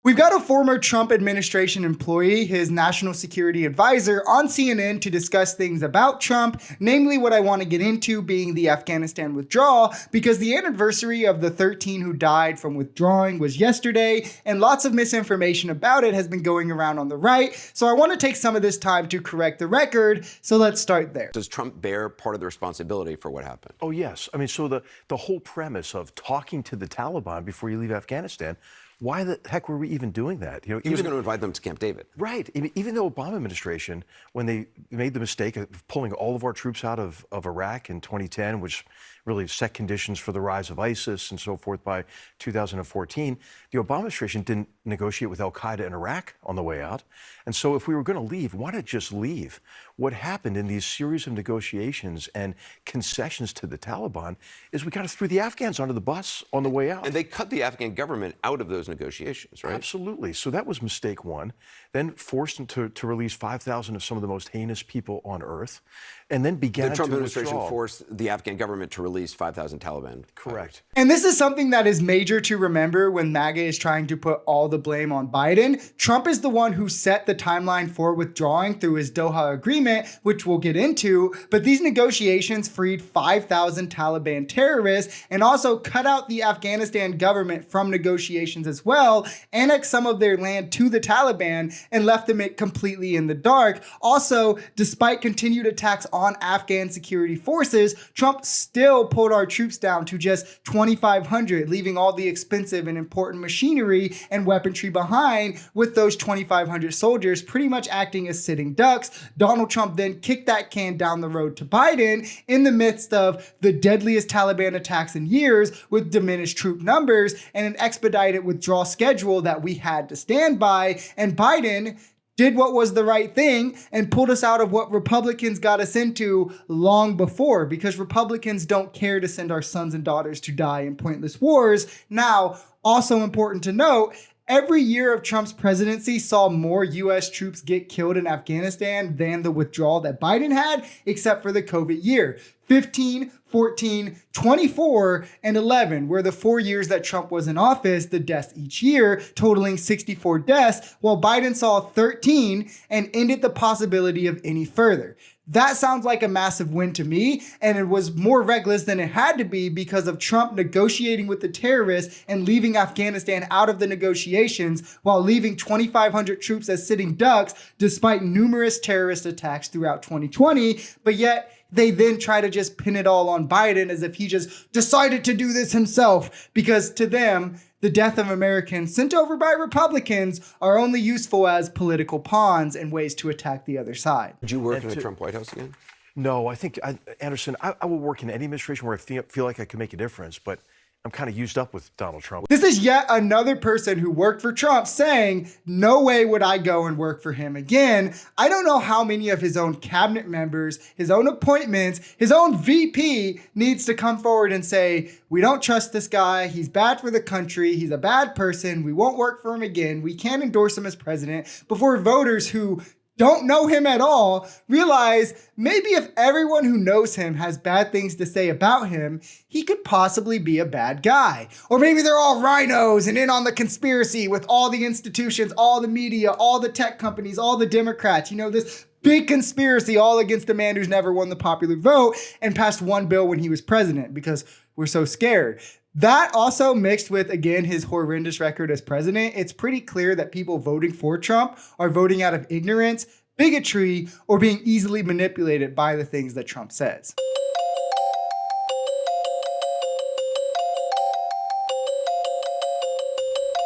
We've got a former Trump administration employee, his national security advisor, on CNN to discuss things about Trump, namely what I want to get into being the Afghanistan withdrawal, because the anniversary of the 13 who died from withdrawing was yesterday, and lots of misinformation about it has been going around on the right. So I want to take some of this time to correct the record. So let's start there. Does Trump bear part of the responsibility for what happened? Oh, yes. I mean, so the whole premise of talking to the Taliban before you leave Afghanistan, why the heck were we even doing that? He was going to invite them to Camp David. Right. Even the Obama administration, when they made the mistake of pulling all of our troops out of Iraq in 2010, which really set conditions for the rise of ISIS and so forth by 2014, the Obama administration didn't negotiate with al-Qaeda in Iraq on the way out. And so if we were going to leave, why not just leave? What happened in these series of negotiations and concessions to the Taliban is we kind of threw the Afghans under the bus on the way out. And they cut the Afghan government out of those negotiations, right? Absolutely. So that was mistake one. Then forced them to release 5,000 of some of the most heinous people on earth, and then began the Trump to administration withdraw. forced the Afghan government to release 5,000 Taliban. Correct. And this is something that is major to remember when MAGA is trying to put all the blame on Biden. Trump is the one who set the timeline for withdrawing through his Doha agreement, which we'll get into. But these negotiations freed 5,000 Taliban terrorists and also cut out the Afghanistan government from negotiations as well, annexed some of their land to the Taliban, and left them completely in the dark. Also, despite continued attacks on Afghan security forces, Trump still pulled our troops down to just 2,500, leaving all the expensive and important machinery and weaponry behind, with those 2,500 soldiers pretty much acting as sitting ducks. Donald Trump then kicked that can down the road to Biden in the midst of the deadliest Taliban attacks in years, with diminished troop numbers and an expedited withdrawal schedule that we had to stand by. And Biden did what was the right thing and pulled us out of what Republicans got us into long before, because Republicans don't care to send our sons and daughters to die in pointless wars. Now, also important to note, every year of Trump's presidency saw more U.S. troops get killed in Afghanistan than the withdrawal that Biden had, except for the COVID year. 15, 14, 24, and 11 were the 4 years that Trump was in office, the deaths each year, totaling 64 deaths, while Biden saw 13 and ended the possibility of any further. That sounds like a massive win to me, and it was more reckless than it had to be because of Trump negotiating with the terrorists and leaving Afghanistan out of the negotiations while leaving 2,500 troops as sitting ducks despite numerous terrorist attacks throughout 2020, but yet they then try to just pin it all on Biden as if he just decided to do this himself, because to them, the death of Americans sent over by Republicans are only useful as political pawns and ways to attack the other side. Would you work in the Trump White House again? No, I think, Anderson, I will work in any administration where I feel like I can make a difference, but I'm kind of used up with Donald Trump. This is yet another person who worked for Trump saying, no way would I go and work for him again. I don't know how many of his own cabinet members, his own appointments, his own VP needs to come forward and say, we don't trust this guy. He's bad for the country. He's a bad person. We won't work for him again. We can't endorse him as president, before voters who don't know him at all realize maybe if everyone who knows him has bad things to say about him, he could possibly be a bad guy. Or maybe they're all rhinos and in on the conspiracy with all the institutions, all the media, all the tech companies, all the Democrats, this big conspiracy all against a man who's never won the popular vote and passed one bill when he was president because we're so scared. That also mixed with, again, his horrendous record as president, it's pretty clear that people voting for Trump are voting out of ignorance, bigotry, or being easily manipulated by the things that Trump says.